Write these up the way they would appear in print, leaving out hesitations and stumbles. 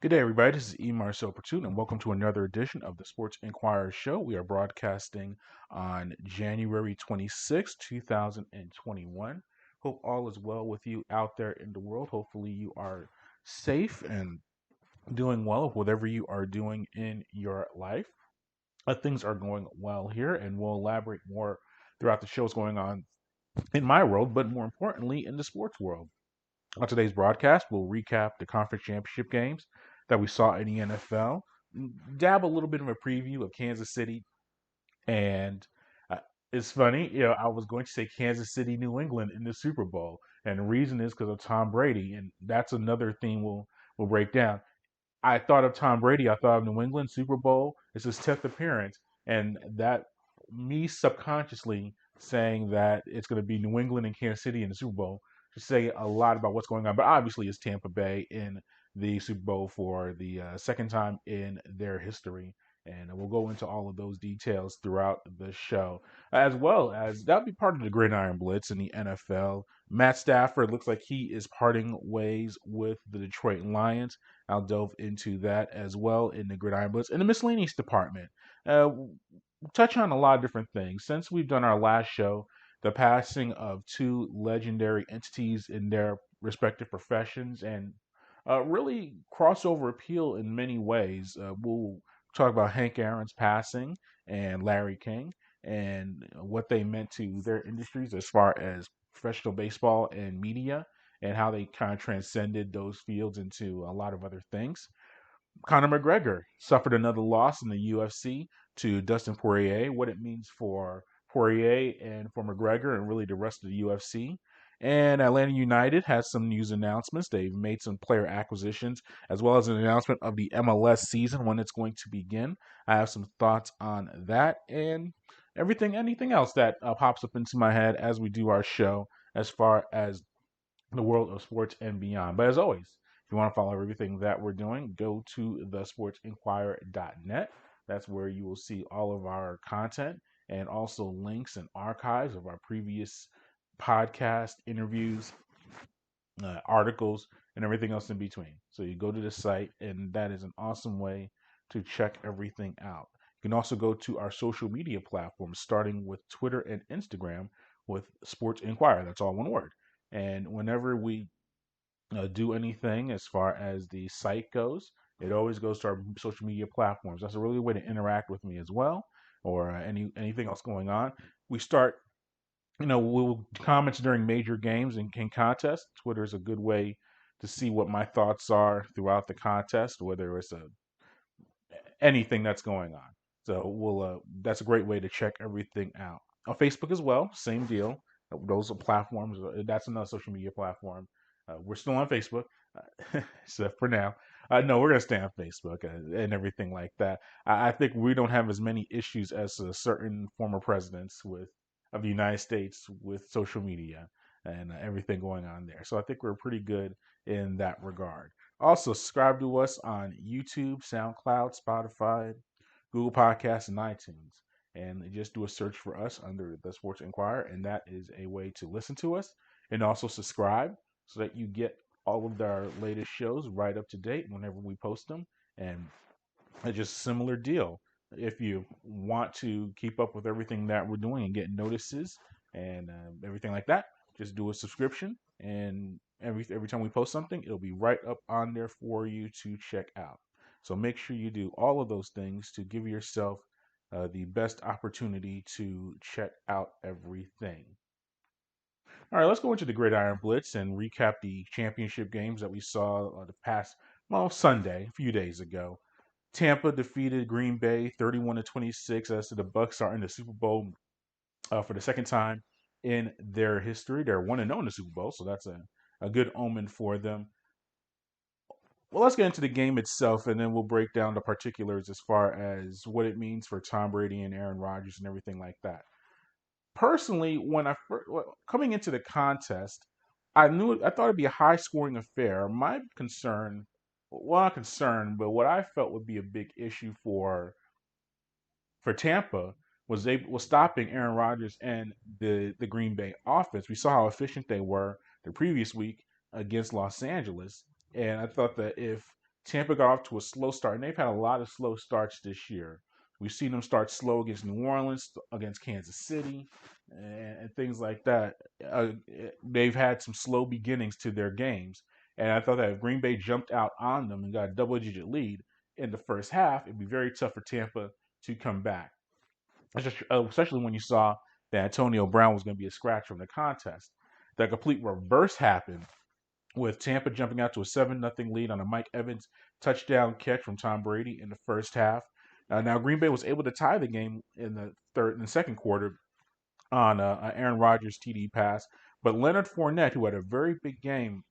Good day, everybody. This is E. Marcel Pertut, and welcome to another edition of the Sports Inquirer Show. We are broadcasting on January 26, 2021. Hope all is well with you out there in the world. Hopefully, you are safe and doing well with whatever you are doing in your life. Things are going well here, and we'll elaborate more throughout the shows going on in my world, but more importantly, in the sports world. On today's broadcast, we'll recap the conference championship games that we saw in the NFL, dab a little bit of a preview of Kansas City, and uh, it's funny, I was going to say Kansas City, New England in the Super Bowl, and the reason is because of Tom Brady, and that's another thing we'll break down. I thought of Tom Brady. I thought of New England Super Bowl. It's his 10th appearance, and that me subconsciously saying that it's going to be New England and Kansas City in the Super Bowl to say a lot about what's going on. But obviously, it's Tampa Bay in the Super Bowl for the second time in their history. And we'll go into all of those details throughout the show, as well as that'll be part of the Gridiron Blitz in the NFL. Matt Stafford looks like he is parting ways with the Detroit Lions. I'll delve into that as well in the Gridiron Blitz. In the miscellaneous department, we'll touch on a lot of different things. Since we've done our last show, the passing of two legendary entities in their respective professions and really crossover appeal in many ways. We'll talk about Hank Aaron's passing and Larry King and what they meant to their industries as far as professional baseball and media and how they kind of transcended those fields into a lot of other things. Conor McGregor suffered another loss in the UFC to Dustin Poirier, what it means for Poirier and for McGregor and really the rest of the UFC. And Atlanta United has some news announcements. They've made some player acquisitions as well as an announcement of the MLS season when it's going to begin. I have some thoughts on that and anything else that pops up into my head as we do our show as far as the world of sports and beyond. But as always, if you want to follow everything that we're doing, go to thesportsinquirer.net. That's where you will see all of our content and also links and archives of our previous podcast interviews, articles, and everything else in between. So you go to the site, and that is an awesome way to check everything out. You can also go to our social media platforms, starting with Twitter and Instagram with Sports Inquirer. That's all one word. And whenever we do anything as far as the site goes, it always goes to our social media platforms. That's a really good way to interact with me as well, or anything else going on. We start, we'll comments during major games and contests. Twitter is a good way to see what my thoughts are throughout the contest, whether it's anything that's going on. So that's a great way to check everything out. On Facebook as well, same deal. Those are platforms. That's another social media platform. We're still on Facebook, so for now. No, we're gonna stay on Facebook and everything like that. I think we don't have as many issues as certain former presidents with of the United States with social media and everything going on there. So I think we're pretty good in that regard. Also, subscribe to us on YouTube, SoundCloud, Spotify, Google Podcasts, and iTunes. And just do a search for us under the Sports Inquirer, and that is a way to listen to us. And also subscribe so that you get all of our latest shows right up to date whenever we post them. And it's just a similar deal. If you want to keep up with everything that we're doing and get notices and everything like that, just do a subscription, and every time we post something, it'll be right up on there for you to check out. So make sure you do all of those things to give yourself the best opportunity to check out everything. All right, let's go into the Gridiron Blitz and recap the championship games that we saw the past, well, Sunday, a few days ago. Tampa defeated Green Bay 31 to 26 as the Bucs are in the Super Bowl for the second time in their history. They're 1-0 in the Super Bowl, so that's a good omen for them. Well, let's get into the game itself, and then we'll break down the particulars as far as what it means for Tom Brady and Aaron Rodgers and everything like that. Personally, when coming into the contest, I thought it'd be a high scoring affair. My concern, well, not concern, but what I felt would be a big issue for Tampa was stopping Aaron Rodgers and the Green Bay offense. We saw how efficient they were the previous week against Los Angeles, and I thought that if Tampa got off to a slow start, and they've had a lot of slow starts this year. We've seen them start slow against New Orleans, against Kansas City, and things like that. They've had some slow beginnings to their games, and I thought that if Green Bay jumped out on them and got a double-digit lead in the first half, it'd be very tough for Tampa to come back. Especially when you saw that Antonio Brown was going to be a scratch from the contest. The complete reverse happened with Tampa jumping out to a 7-0 lead on a Mike Evans touchdown catch from Tom Brady in the first half. Now Green Bay was able to tie the game in the second quarter on Aaron Rodgers TD pass, but Leonard Fournette, who had a very big game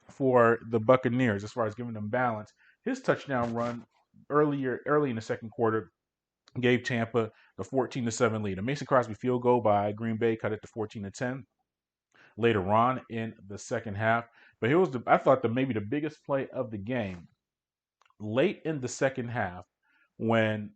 for the Buccaneers as far as giving them balance, his touchdown run early in the second quarter gave Tampa the 14-7 lead. A Mason Crosby field goal by Green Bay cut it to 14-10 later on in the second half. But here was I thought maybe the biggest play of the game late in the second half when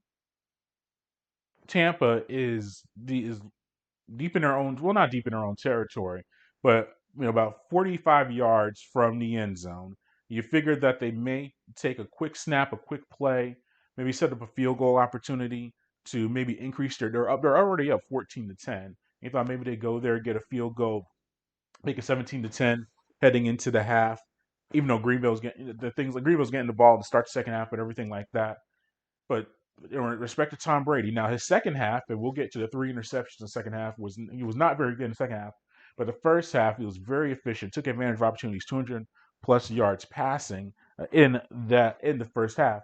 Tampa is deep in their own, well, not deep in their own territory, but about 45 yards from the end zone. You figured that they may take a quick snap, a quick play, maybe set up a field goal opportunity to maybe increase they're already up 14-10. You thought maybe they go there, get a field goal, make it 17-10 heading into the half. Even though Greenville's getting the ball to start the second half and everything like that. But in respect to Tom Brady, now his second half, and we'll get to the 3 interceptions in the second half, he was not very good in the second half. But the first half, he was very efficient, took advantage of opportunities, 200 plus yards passing in the first half.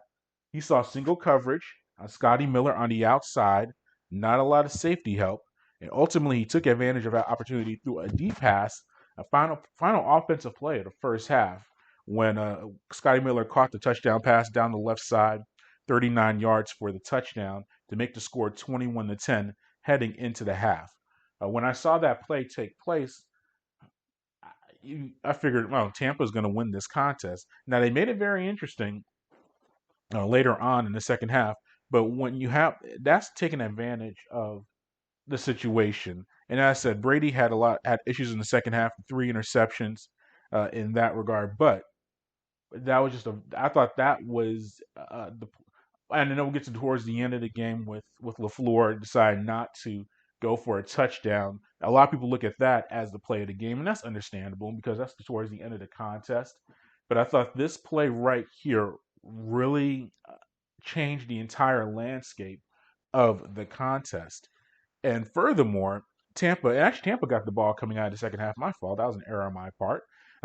He saw single coverage on Scotty Miller on the outside, not a lot of safety help, and ultimately he took advantage of that opportunity through a deep pass, a final offensive play of the first half when Scotty Miller caught the touchdown pass down the left side 39 yards for the touchdown to make the score 21-10 heading into the half. When I saw that play take place, I figured, well, Tampa's going to win this contest. Now, they made it very interesting later on in the second half, but when you have that's taking advantage of the situation. And as I said, Brady had issues in the second half, 3 interceptions in that regard, but that was I thought that was the and then we'll get to towards the end of the game with LaFleur deciding not to go for a touchdown. A lot of people look at that as the play of the game, and that's understandable because that's towards the end of the contest. But I thought this play right here really changed the entire landscape of the contest. And furthermore, Tampa got the ball coming out of the second half. My fault. That was an error on my part.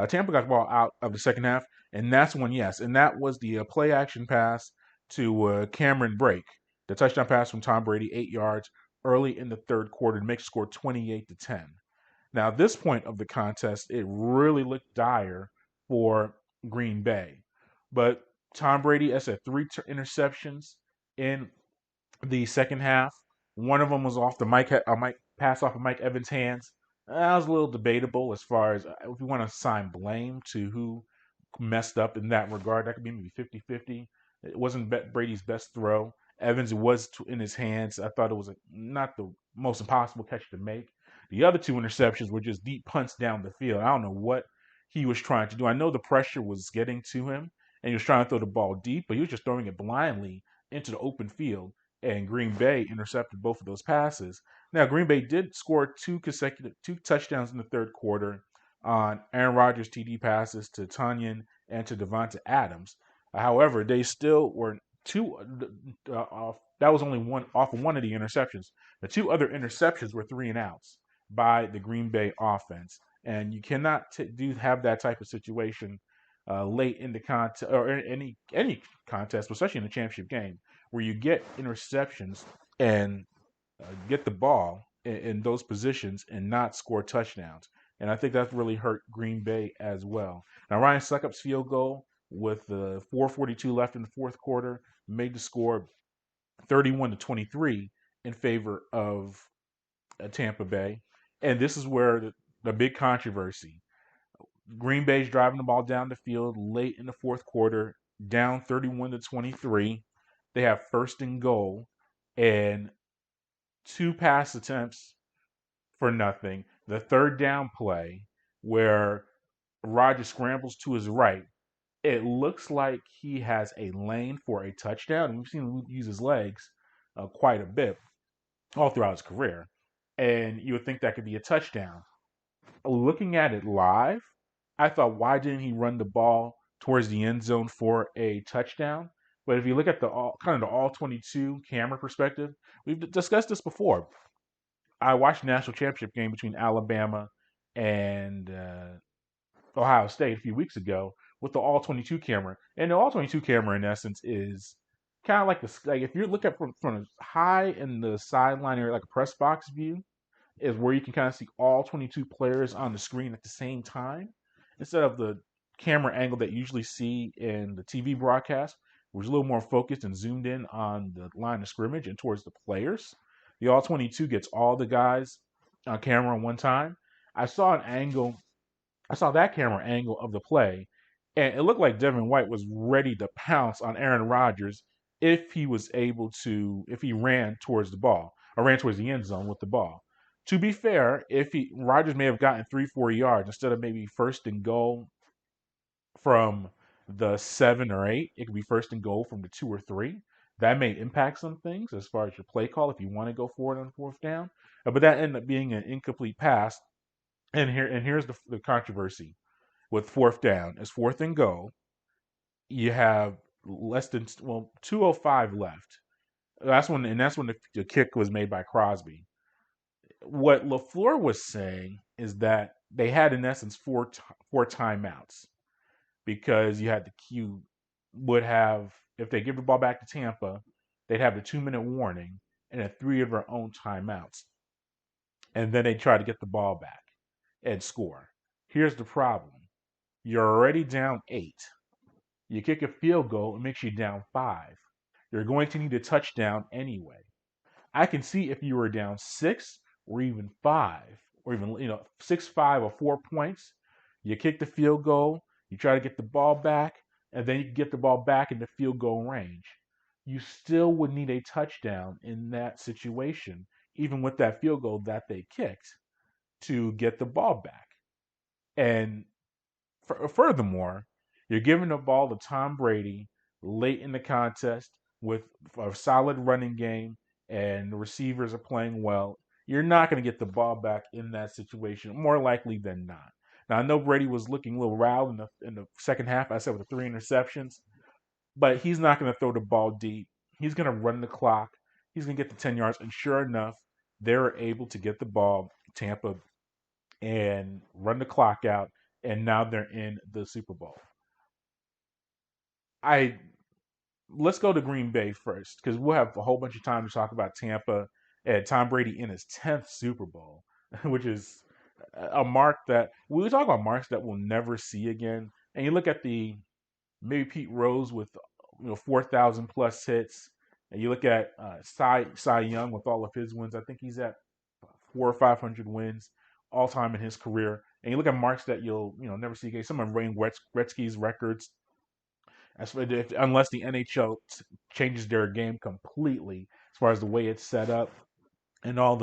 Tampa got the ball out of the second half, and that's when, yes, and that was the play action pass to Cameron Brake, the touchdown pass from Tom Brady, 8 yards early in the third quarter to make the score 28-10. Now, at this point of the contest, it really looked dire for Green Bay. But Tom Brady, as I said, 3 interceptions in the second half. One of them was off the Mike pass off of Mike Evans' hands. That was a little debatable as far as if you want to assign blame to who messed up in that regard. That could be maybe 50-50. It wasn't Brady's best throw. Evans was in his hands. I thought it was not the most impossible catch to make. The other 2 interceptions were just deep punts down the field. I don't know what he was trying to do. I know the pressure was getting to him, and he was trying to throw the ball deep, but he was just throwing it blindly into the open field, and Green Bay intercepted both of those passes. Now, Green Bay did score two touchdowns in the third quarter on Aaron Rodgers TD passes to Tunyon and to Devonta Adams. However, they still were that was only one off of one of the interceptions. The 2 other interceptions were 3-and-outs by the Green Bay offense, and you cannot have that type of situation late in the contest or any contest, especially in the championship game, where you get interceptions and get the ball in those positions and not score touchdowns. And I think that's really hurt Green Bay as well. Now, Ryan Succop's field goal with the 4:42 left in the fourth quarter made the score 31-23 in favor of Tampa Bay. And this is where the big controversy. Green Bay's driving the ball down the field late in the fourth quarter, down 31-23. They have first and goal and 2 pass attempts for nothing. The third down play where Rodgers scrambles to his right, It looks like he has a lane for a touchdown. We've seen him use his legs quite a bit all throughout his career. And you would think that could be a touchdown. Looking at it live, I thought, why didn't he run the ball towards the end zone for a touchdown? But if you look at the all 22 camera perspective, we've discussed this before. I watched the national championship game between Alabama and Ohio State a few weeks ago with the all 22 camera, and the all 22 camera in essence is kind of like if you look at from high in the sideline area, like a press box view, is where you can kind of see all 22 players on the screen at the same time instead of the camera angle that you usually see in the TV broadcast, which is a little more focused and zoomed in on the line of scrimmage and towards the players. The all 22 gets all the guys on camera at one time. I saw an angle, I saw that camera angle of the play, and it looked like Devin White was ready to pounce on Aaron Rodgers if he ran towards the ball or ran towards the end zone with the ball. To be fair, if he Rodgers may have gotten 3, 4 yards instead of maybe first and goal from the 7 or 8, it could be first and goal from the 2 or 3. That may impact some things as far as your play call if you want to go forward on fourth down. But that ended up being an incomplete pass. And here's the controversy with fourth down. It's fourth and goal. You have less than 2:05 left. That's when the kick was made by Crosby. What LaFleur was saying is that they had in essence four timeouts because you had the Q would have if they give the ball back to Tampa, they'd have the 2-minute warning and then 3 of their own timeouts, and then they try to get the ball back and score. Here's the problem: you're already down 8. You kick a field goal, it makes you down 5. You're going to need a touchdown anyway. I can see if you were down 6 or even 5, or even 6, 5, or 4 points. You kick the field goal, you try to get the ball back, and then you can get the ball back in the field goal range. You still would need a touchdown in that situation, even with that field goal that they kicked, to get the ball back. And furthermore, you're giving the ball to Tom Brady late in the contest with a solid running game, and the receivers are playing well. You're not going to get the ball back in that situation, more likely than not. Now, I know Brady was looking a little riled in the second half, I said, with the 3 interceptions, but he's not going to throw the ball deep. He's going to run the clock. He's going to get the 10 yards. And sure enough, they were able to get the ball, Tampa, and run the clock out, and now they're in the Super Bowl. I Let's go to Green Bay first because we'll have a whole bunch of time to talk about Tampa and Tom Brady in his 10th Super Bowl, which is a mark that we talk about marks that we'll never see again. And you look at the maybe Pete Rose with 4,000 plus hits, and you look at Cy Young with all of his wins. I think he's at 400 or 500 wins all time in his career. And you look at marks that you'll never see again. Some of Wayne Gretzky's records, unless the NHL changes their game completely as far as the way it's set up and all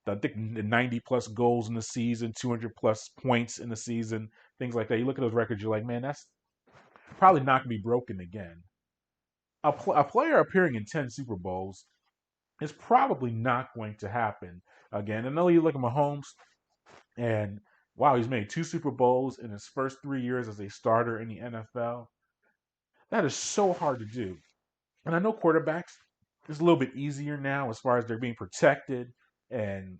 I think the 90 plus goals in the season, 200 plus points in the season, things like that. You look at those records, you're like, man, that's probably not going to be broken again. A player appearing in 10 Super Bowls is probably not going to happen again. I know you look at Mahomes, and wow, he's made 2 Super Bowls in his first 3 years as a starter in the NFL. That is so hard to do. And I know quarterbacks is a little bit easier now as far as they're being protected and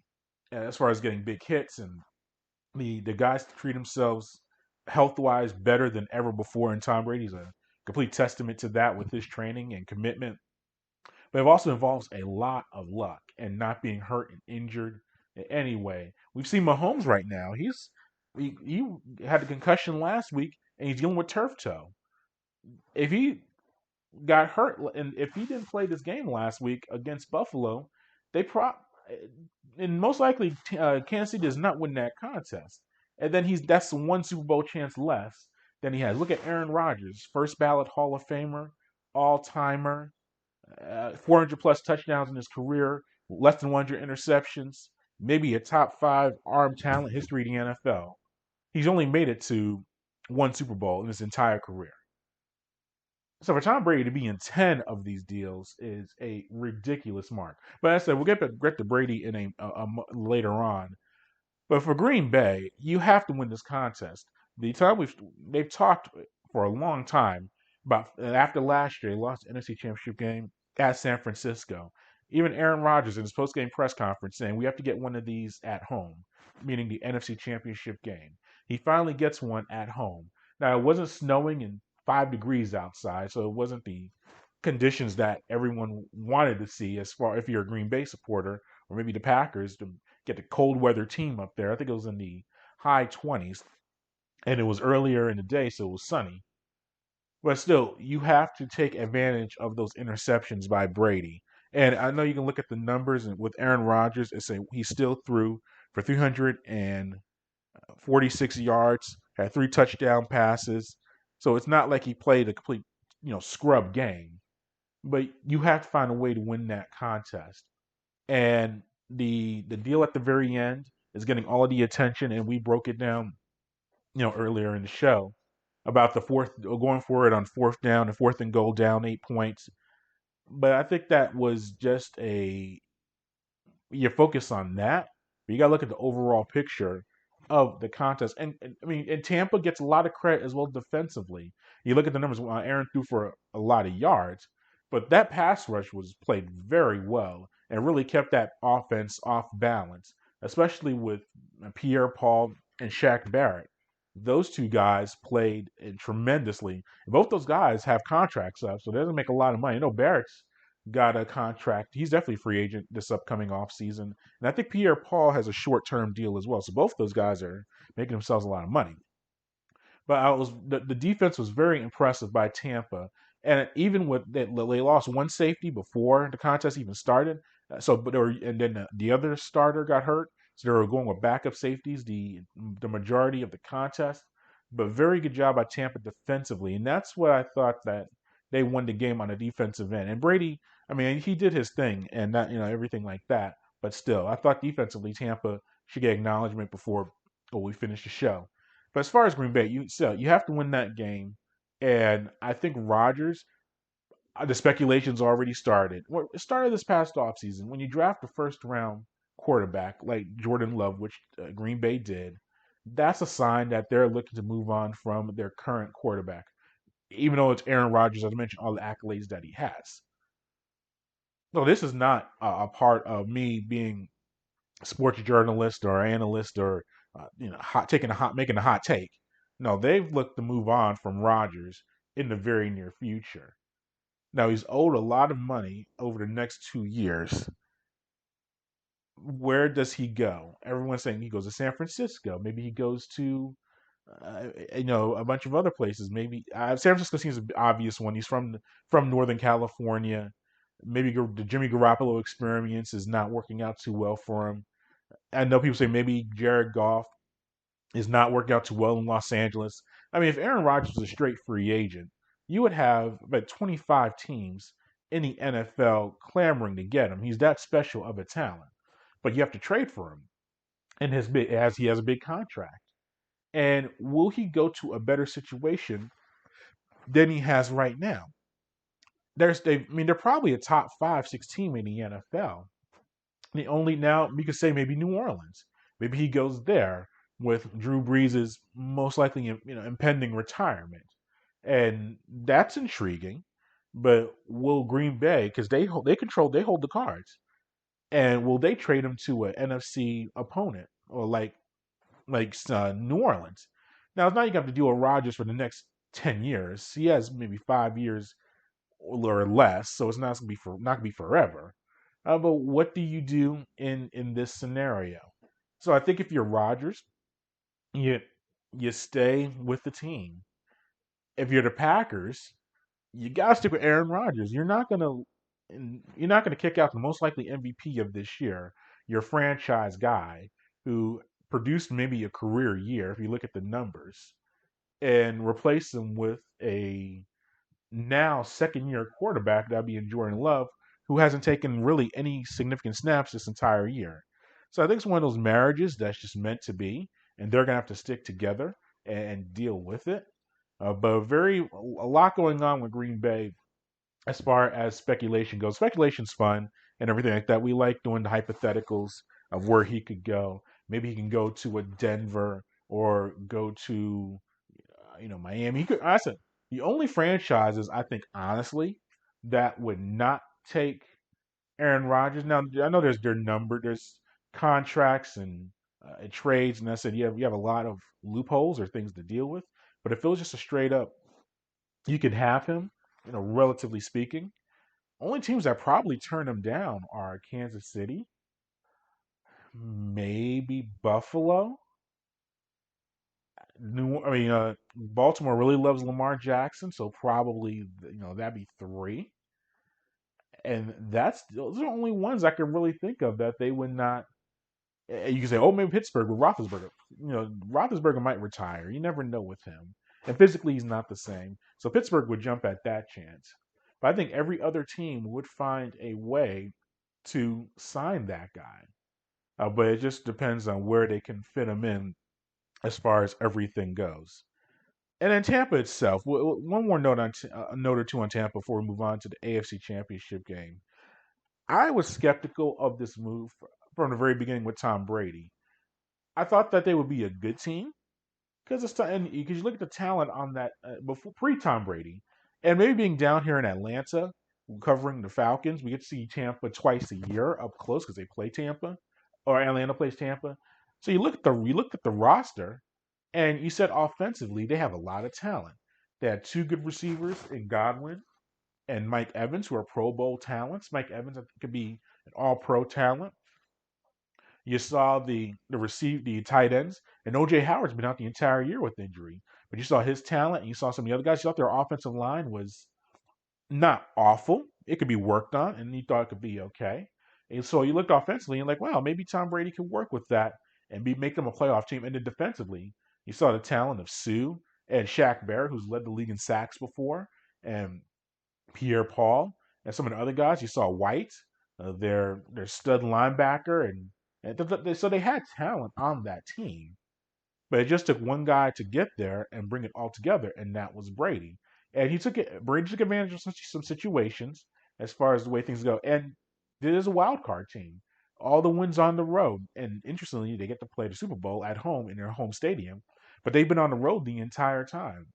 as far as getting big hits, and the guys treat themselves health wise better than ever before. And Tom Brady's a complete testament to that with his training and commitment. But it also involves a lot of luck and not being hurt and injured in any way. We've seen Mahomes right now. He had a concussion last week and he's dealing with turf toe. If he got hurt, and if he didn't play this game last week against Buffalo, they and most likely Kansas City does not win that contest. And then that's one Super Bowl chance less than he has. Look at Aaron Rodgers, first ballot Hall of Famer, all timer, 400 plus touchdowns in his career, less than 100 interceptions, maybe a top 5 arm talent history in the NFL. He's only made it to one Super Bowl in his entire career. So for Tom Brady to be in 10 of these deals is a ridiculous mark. But as I said, we'll get to Brady in later on. But for Green Bay, you have to win this contest. The time they've talked for a long time about after last year, they lost the NFC Championship game at San Francisco. Even Aaron Rodgers in his post-game press conference saying we have to get one of these at home, meaning the NFC Championship game. He finally gets one at home. Now it wasn't snowing and 5 degrees outside, so it wasn't the conditions that everyone wanted to see. As far if you're a Green Bay supporter or maybe the Packers, to get the cold weather team up there. I think it was in the high 20s, and it was earlier in the day, so it was sunny. But still, you have to take advantage of those interceptions by Brady. And I know you can look at the numbers, and with Aaron Rodgers, it's he still threw for 346 yards, had 3 touchdown passes. So it's not like he played a complete, scrub game. But you have to find a way to win that contest. And the deal at the very end is getting all of the attention, and we broke it down, earlier in the show about the fourth going for it on fourth down and fourth and goal down 8 points. But I think that was just you focus on that, but you got to look at the overall picture of the contest. And I mean, and Tampa gets a lot of credit as well defensively. You look at the numbers. Aaron threw for a lot of yards, but that pass rush was played very well and really kept that offense off balance, especially with Pierre Paul and Shaq Barrett. Those two guys played tremendously. Both those guys have contracts up, so they doesn't make a lot of money. Barrett's got a contract. He's definitely a free agent this upcoming off season. And I think Pierre Paul has a short term deal as well. So both those guys are making themselves a lot of money. But the defense was very impressive by Tampa. And even with that, they lost one safety before the contest even started. And then the other starter got hurt. So they were going with backup safeties the majority of the contest. But very good job by Tampa defensively. And that's what I thought that they won the game on the defensive end. And Brady, I mean, he did his thing and that, everything like that. But still, I thought defensively Tampa should get acknowledgement before we finish the show. But as far as Green Bay, you have to win that game. And I think Rodgers, the speculation's already started. Well, it started this past offseason. When you draft a first round quarterback like Jordan Love, which Green Bay did, that's a sign that they're looking to move on from their current quarterback. Even though it's Aaron Rodgers, as I mentioned, all the accolades that he has. No, this is not a part of me being a sports journalist or analyst or making a hot take. No, they've looked to move on from Rodgers in the very near future. Now he's owed a lot of money over the next 2 years. Where does he go? Everyone's saying he goes to San Francisco. Maybe he goes to a bunch of other places. Maybe San Francisco seems an obvious one. He's from Northern California. Maybe the Jimmy Garoppolo experience is not working out too well for him. I know people say maybe Jared Goff is not working out too well in Los Angeles. I mean, if Aaron Rodgers was a straight free agent, you would have about 25 teams in the NFL clamoring to get him. He's that special of a talent. But you have to trade for him. And as he has a big contract. And will he go to a better situation than he has right now? They're probably a top 5, 6 team in the NFL. The only now we could say maybe New Orleans. Maybe he goes there with Drew Brees' most likely impending retirement, and that's intriguing. But will Green Bay, because they hold the cards, and will they trade him to an NFC opponent or like New Orleans? Now it's not you have to deal with Rodgers for the next 10 years. He has maybe 5 years or less, so it's not gonna be forever. But what do you do in this scenario? So I think if you're Rodgers, you you stay with the team. If you're the Packers, you gotta stick with Aaron Rodgers. You're not gonna kick out the most likely MVP of this year, your franchise guy who produced maybe a career year if you look at the numbers, and replace him with a now second year quarterback, that'd be in Jordan Love, who hasn't taken really any significant snaps this entire year. So I think it's one of those marriages that's just meant to be, and they're gonna have to stick together and deal with it. But a lot going on with Green Bay as far as speculation goes. Speculation's fun and everything like that. We like doing the hypotheticals of where he could go. Maybe he can go to a Denver or go to Miami. He could. I said the only franchises I think honestly that would not take Aaron Rodgers. Now I know there's contracts and trades, and I said you have a lot of loopholes or things to deal with. But if it was just a straight up, you could have him, relatively speaking. Only teams that probably turn him down are Kansas City, maybe Buffalo. Baltimore really loves Lamar Jackson, so probably that'd be three. And those are the only ones I can really think of that they would not. You can say, oh, maybe Pittsburgh with Roethlisberger. Roethlisberger might retire. You never know with him, and physically he's not the same. So Pittsburgh would jump at that chance. But I think every other team would find a way to sign that guy. But it just depends on where they can fit him in as far as everything goes. And then Tampa itself. One more note or two on Tampa before we move on to the AFC Championship game. I was skeptical of this move from the very beginning with Tom Brady. I thought that they would be a good team because you look at the talent on that before pre Tom Brady, and maybe being down here in Atlanta covering the Falcons, we get to see Tampa twice a year up close because they play Tampa, or Atlanta plays Tampa. So you looked at the roster, and you said offensively they have a lot of talent. They had two good receivers in Godwin and Mike Evans, who are Pro Bowl talents. Mike Evans I think, could be an All Pro talent. You saw the tight ends, and OJ Howard's been out the entire year with injury. But you saw his talent, and you saw some of the other guys. You thought their offensive line was not awful. It could be worked on, and you thought it could be okay. And so you looked offensively and like, wow, maybe Tom Brady could work with that and make them a playoff team. And then defensively, you saw the talent of Sue and Shaq Barrett, who's led the league in sacks before, and Pierre Paul and some of the other guys. You saw White, their stud linebacker, so they had talent on that team. But it just took one guy to get there and bring it all together, and that was Brady. And Brady took advantage of some situations as far as the way things go. And it is a wild card team. All the wins on the road, and interestingly, they get to play the Super Bowl at home in their home stadium. But they've been on the road the entire time.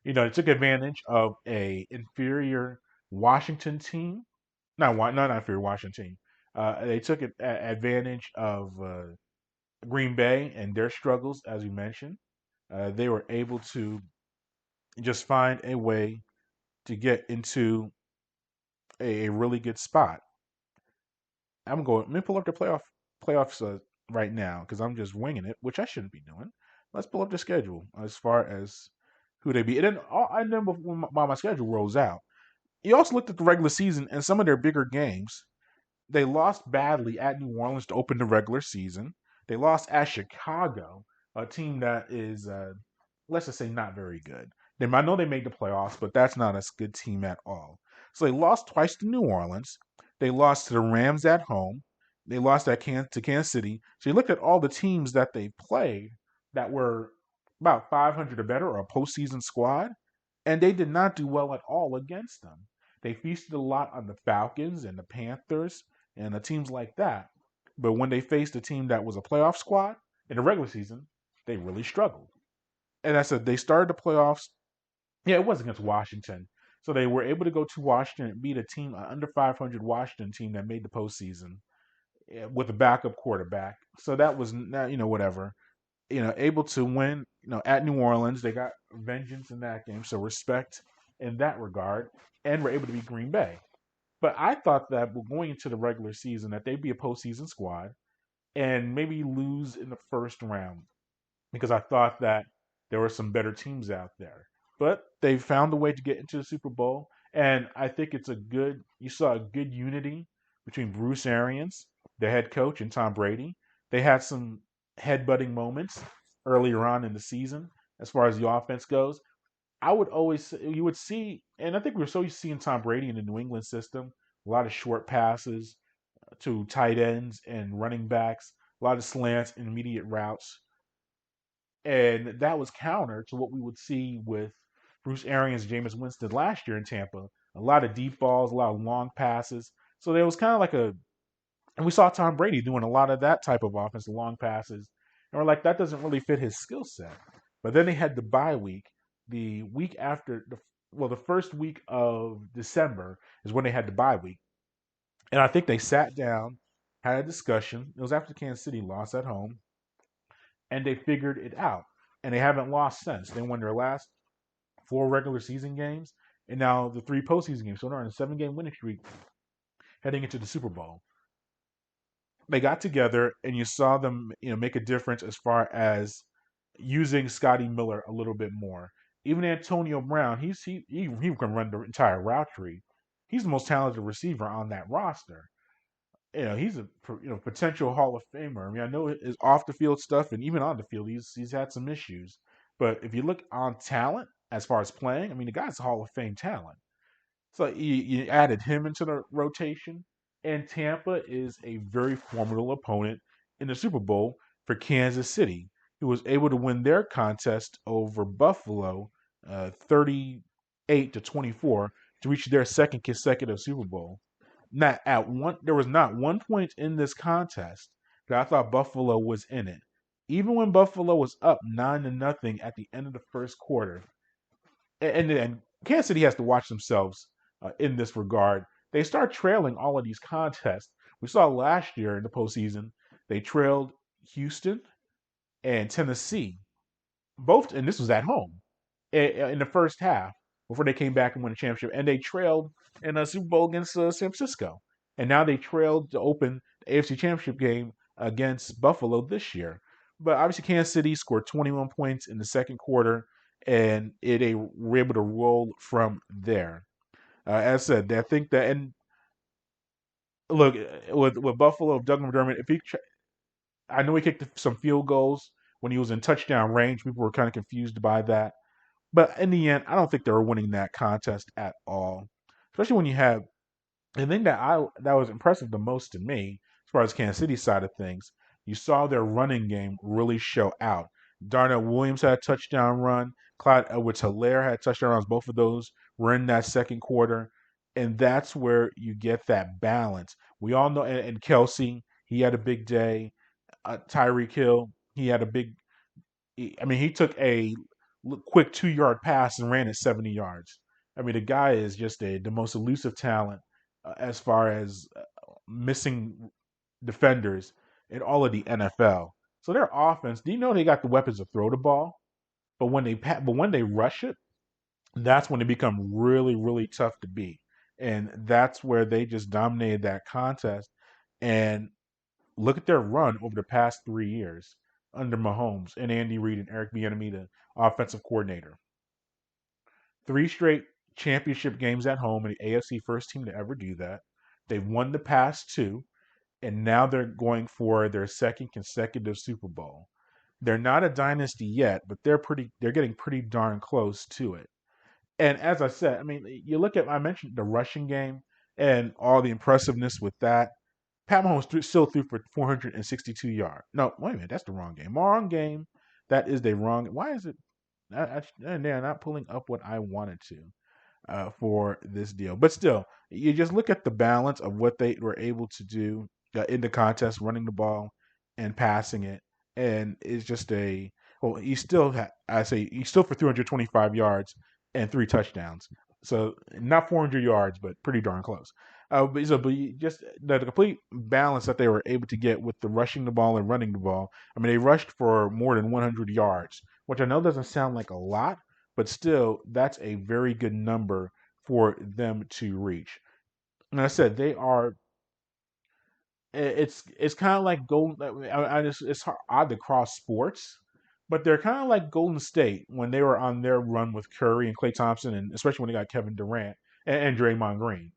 They took advantage of a inferior Washington team. Not inferior Washington team. They took advantage of Green Bay and their struggles, as we mentioned. They were able to just find a way to get into a really good spot. Let me pull up the playoffs right now because I'm just winging it, which I shouldn't be doing. Let's pull up the schedule as far as who they be. And then while my schedule rolls out, you also looked at the regular season and some of their bigger games. They lost badly at New Orleans to open the regular season. They lost at Chicago, a team that is, let's just say, not very good. I know they made the playoffs, but that's not a good team at all. So they lost twice to New Orleans. They lost to the Rams at home. They lost to Kansas City. So you look at all the teams that they played that were about 500 or better or a postseason squad, and they did not do well at all against them. They feasted a lot on the Falcons and the Panthers and the teams like that. But when they faced a team that was a playoff squad in the regular season, they really struggled. And I said they started the playoffs. Yeah, it was against Washington. So they were able to go to Washington and beat a team, an under 500 Washington team that made the postseason with a backup quarterback. So that was, whatever. Able to win, at New Orleans. They got vengeance in that game. So respect in that regard. And were able to beat Green Bay. But I thought that going into the regular season that they'd be a postseason squad and maybe lose in the first round because I thought that there were some better teams out there. But they found a way to get into the Super Bowl, and I think you saw a good unity between Bruce Arians, the head coach, and Tom Brady. They had some headbutting moments earlier on in the season as far as the offense goes. You would see, and I think we're so used to seeing Tom Brady in the New England system, a lot of short passes to tight ends and running backs, a lot of slants and immediate routes. And that was counter to what we would see with Bruce Arians, Jameis Winston last year in Tampa. A lot of deep balls, a lot of long passes. So there was kind of like and we saw Tom Brady doing a lot of that type of offense, the long passes. And we're like, that doesn't really fit his skill set. But then they had the bye week. The week after, the first week of December is when they had the bye week. And I think they sat down, had a discussion. It was after Kansas City lost at home, and they figured it out. And they haven't lost since. They won their last 4 regular season games, and now the 3 postseason games. So they're on a 7 game winning streak heading into the Super Bowl. They got together, and you saw them, make a difference as far as using Scotty Miller a little bit more. Even Antonio Brown, he can run the entire route tree. He's the most talented receiver on that roster. He's a potential Hall of Famer. I mean, I know his off the field stuff, and even on the field, he's had some issues. But if you look on talent as far as playing, I mean, the guy's a Hall of Fame talent. So you added him into the rotation, and Tampa is a very formidable opponent in the Super Bowl for Kansas City, who was able to win their contest over Buffalo, 38-24, to reach their second consecutive Super Bowl. Not at one, there was not one point in this contest that I thought Buffalo was in it. Even when Buffalo was up 9-0 at the end of the first quarter, and Kansas City has to watch themselves in this regard. They start trailing all of these contests. We saw last year in the postseason, they trailed Houston and Tennessee, both, and this was at home in the first half before they came back and won the championship. And they trailed in a Super Bowl against San Francisco. And now they trailed to open the AFC Championship game against Buffalo this year. But obviously, Kansas City scored 21 points in the second quarter, and they were able to roll from there. As I said, I think that, and look, with Buffalo, Doug McDermott, I know he kicked some field goals when he was in touchdown range. People were kind of confused by that. But in the end, I don't think they were winning that contest at all. Especially when you have the thing that was impressive the most to me, as far as Kansas City side of things, you saw their running game really show out. Darnell Williams had a touchdown run. Clyde Edwards-Helaire had touchdown runs. Both of those were in that second quarter. And that's where you get that balance. We all know, and Kelsey, he had a big day. Tyreek Hill, he had a big. I mean, he took a quick 2 yard pass and ran it 70 yards. I mean, the guy is just the most elusive talent as far as missing defenders in all of the NFL. So their offense, do you know they got the weapons to throw the ball? But when they rush it, that's when they become really, really tough to beat. And that's where they just dominated that contest. And look at their run over the past 3 years under Mahomes and Andy Reid and Eric Bieniemy, the offensive coordinator. 3 straight championship games at home, and the AFC first team to ever do that. They've won the past two, and now they're going for their second consecutive Super Bowl. They're not a dynasty yet, but they're getting pretty darn close to it. And as I said, I mean, I mentioned the rushing game and all the impressiveness with that. Pat Mahomes still threw for 462 yards. No, wait a minute, that's the wrong game. Wrong game. That is the wrong. Why is it? They're not pulling up what I wanted to for this deal. But still, you just look at the balance of what they were able to do in the contest, running the ball and passing it, and it's just a. Well, he still for 325 yards and 3 touchdowns. So not 400 yards, but pretty darn close. Just the complete balance that they were able to get with the rushing the ball and running the ball. I mean, they rushed for more than 100 yards, which I know doesn't sound like a lot, but still, that's a very good number for them to reach. And I said they are. It's kind of like golden. It's odd to cross sports, but they're kind of like Golden State when they were on their run with Curry and Klay Thompson, and especially when they got Kevin Durant and Draymond Green.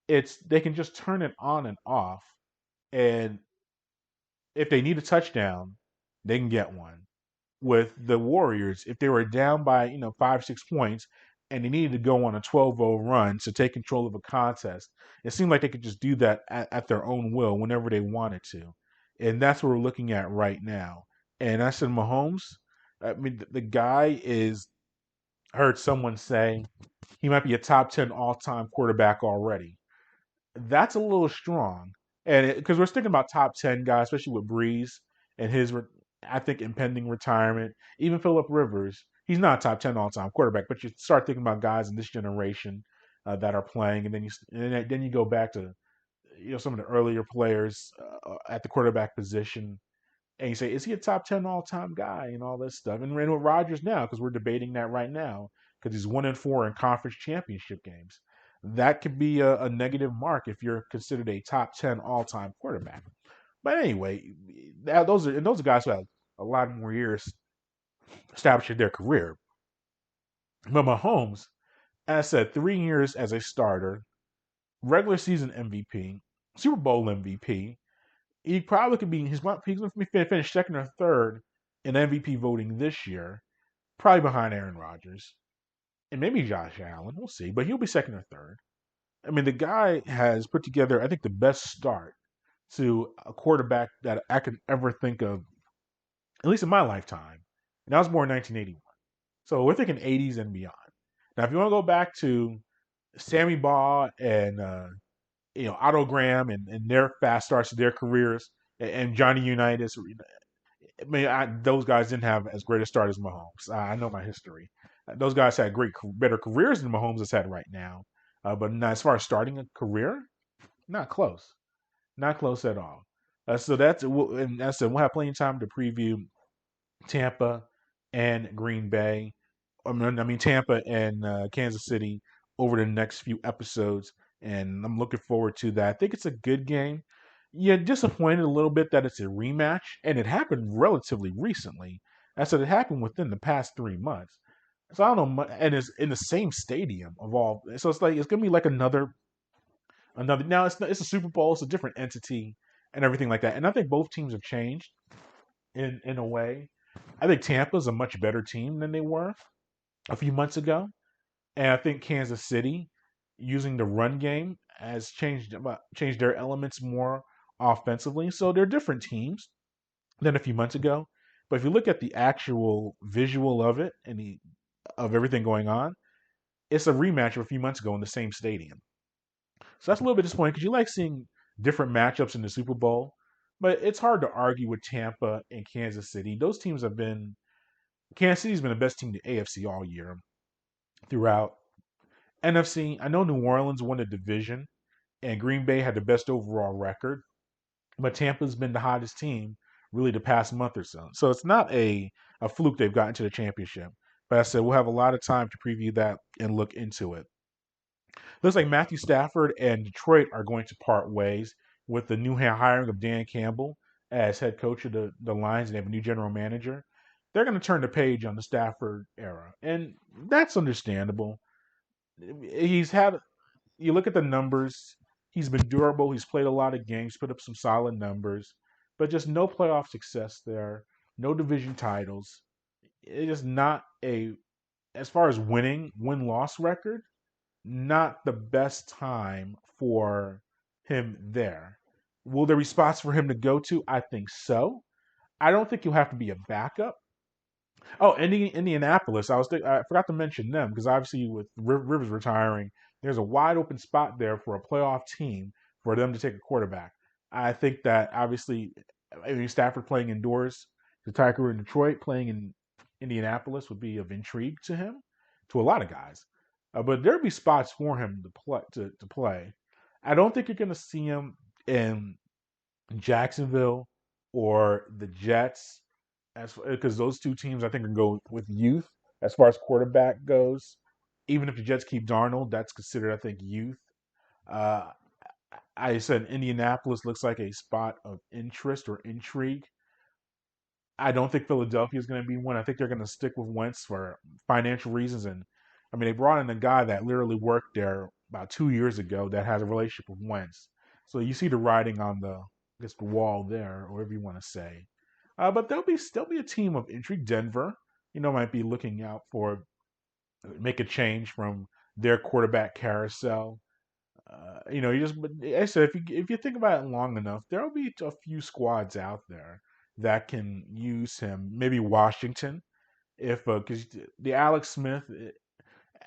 It's they can just turn it on and off, and if they need a touchdown, they can get one. With the Warriors, if they were down by 5 6 points and they needed to go on a 12-0 run to take control of a contest, it seemed like they could just do that at their own will whenever they wanted to, and that's what we're looking at right now. And I said, Mahomes, I mean, the guy is. I heard someone say he might be a top 10 all-time quarterback already. That's a little strong, and because we're thinking about top 10 guys, especially with Breeze and his, I think, impending retirement. Even Philip Rivers, he's not a top 10 all-time quarterback, but you start thinking about guys in this generation that are playing, and then you go back to some of the earlier players at the quarterback position, and you say, is he a top 10 all-time guy and all this stuff? And we're in with Rodgers now because we're debating that right now because he's 1-4 in conference championship games. That could be a negative mark if you're considered a top 10 all-time quarterback. But anyway, those are guys who have a lot more years establishing their career. But Mahomes, as I said, 3 years as a starter, regular season MVP, Super Bowl MVP. He probably could be he's going to finish second or third in MVP voting this year, probably behind Aaron Rodgers and maybe Josh Allen. We'll see, but he'll be second or third. I mean, the guy has put together, I think, the best start to a quarterback that I can ever think of, at least in my lifetime. And I was born in 1981, so we're thinking 80s and beyond. Now, if you want to go back to Sammy Baugh and Otto Graham and their fast starts to their careers, and Johnny Unitas, I mean, those guys didn't have as great a start as Mahomes. I know my history. Those guys had better careers than Mahomes has had right now. But not, as far as starting a career, not close. Not close at all. So and that's it. We'll have plenty of time to preview Tampa and Green Bay. I mean Tampa and Kansas City over the next few episodes, and I'm looking forward to that. I think it's a good game. Yeah, disappointed a little bit that it's a rematch, and it happened relatively recently. I said it happened within the past 3 months. So I don't know, and it's in the same stadium of all. So it's gonna be like another. Now it's a Super Bowl, it's a different entity and everything like that. And I think both teams have changed in a way. I think Tampa's a much better team than they were a few months ago. And I think Kansas City, using the run game, has changed their elements more offensively. So they're different teams than a few months ago. But if you look at the actual visual of it and of everything going on, it's a rematch of a few months ago in the same stadium. So that's a little bit disappointing because you like seeing different matchups in the Super Bowl. But it's hard to argue with Tampa and Kansas City. Those teams have been Kansas City's been the best team in the AFC all year throughout. NFC, I know New Orleans won the division and Green Bay had the best overall record, but Tampa's been the hottest team really the past month or so. So it's not a fluke they've gotten to the championship. But I said we'll have a lot of time to preview that and look into it. Looks like Matthew Stafford and Detroit are going to part ways with the new hiring of Dan Campbell as head coach of the Lions, and they have a new general manager. They're going to turn the page on the Stafford era, and that's understandable. He's had You look at the numbers, he's been durable. He's played a lot of games, put up some solid numbers, but just no playoff success there, no division titles. It is not as far as win loss record, not the best time for him there. Will there be spots for him to go to? I think so. I don't think you'll have to be a backup. Oh, Indianapolis. I forgot to mention them because obviously with Rivers retiring, there's a wide open spot there for a playoff team for them to take a quarterback. I think that obviously, I mean, Stafford playing indoors, the Tiger in Detroit playing in Indianapolis would be of intrigue to him, to a lot of guys. But there'd be spots for him to play. To play. I don't think you're going to see him in Jacksonville or the Jets, as because those two teams I think can go with youth as far as quarterback goes. Even if the Jets keep Darnold, that's considered I think youth. Uh, I said Indianapolis looks like a spot of interest or intrigue. I don't think Philadelphia is going to be one. I think they're going to stick with Wentz for financial reasons. And I mean, they brought in a guy that literally worked there about 2 years ago that has a relationship with Wentz. So you see the writing on I guess, the wall there, or whatever you want to say. But there'll be a team of intrigue. Denver, might be looking out for make a change from their quarterback carousel. But I said if you think about it long enough, there'll be a few squads out there that can use him. Maybe Washington. if because the Alex Smith,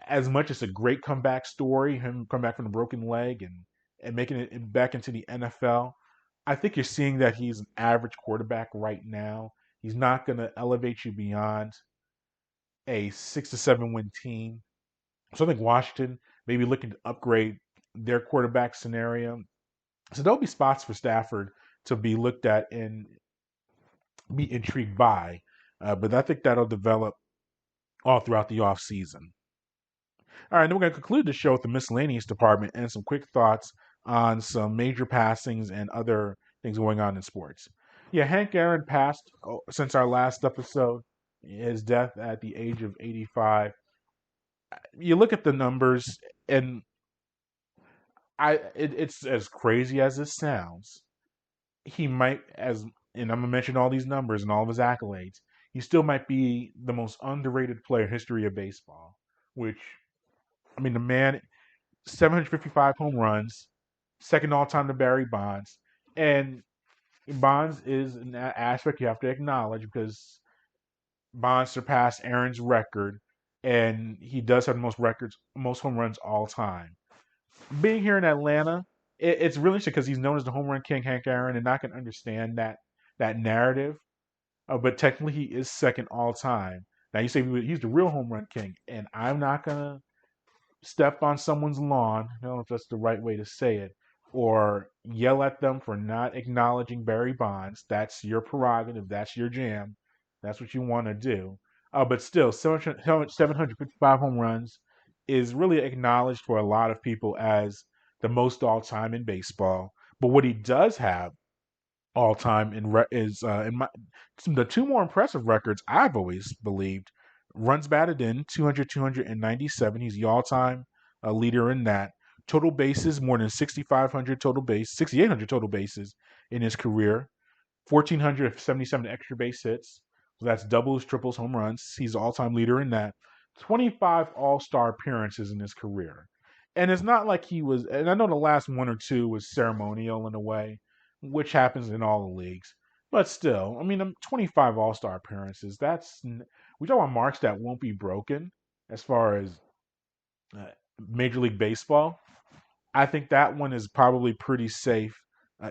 as much as a great comeback story, him come back from the broken leg and making it back into the NFL, I think you're seeing that he's an average quarterback right now. He's not going to elevate you beyond a 6 to 7 win team. So I think Washington maybe looking to upgrade their quarterback scenario. So there'll be spots for Stafford to be looked at and be intrigued by. But I think that'll develop all throughout the offseason. All right, then we're going to conclude the show with the miscellaneous department and some quick thoughts on some major passings and other things going on in sports. Yeah, Hank Aaron passed since our last episode. His death at the age of 85. You look at the numbers, and it's as crazy as it sounds. He might, and I'm gonna mention all these numbers and all of his accolades. He still might be the most underrated player in history of baseball. Which, I mean, the man 755 home runs, second all time to Barry Bonds. And Bonds is an aspect you have to acknowledge because Bonds surpassed Aaron's record, and he does have the most home runs all time. Being here in Atlanta, it's really interesting because he's known as the home run king, Hank Aaron, and I can understand that narrative. But technically, he is second all time. Now you say he's the real home run king, and I'm not gonna step on someone's lawn, I don't know if that's the right way to say it, or yell at them for not acknowledging Barry Bonds. That's your prerogative. That's your jam. That's what you want to do. But still, 755 home runs is really acknowledged for a lot of people as the most all time in baseball. But what he does have all time is in my the two more impressive records I've always believed. Runs batted in 200, 297. He's the all-time leader in that. Total bases more than 6,500 total base, 6,800 total bases in his career. 1,477 extra base hits. So that's doubles, triples, home runs. He's the all-time leader in that. 25 All-Star appearances in his career. And it's not like he was, and I know the last one or two was ceremonial in a way, which happens in all the leagues. But still, I mean, 25 All-Star appearances, we talk about marks that won't be broken as far as uh, Major League Baseball. I think that one is probably pretty safe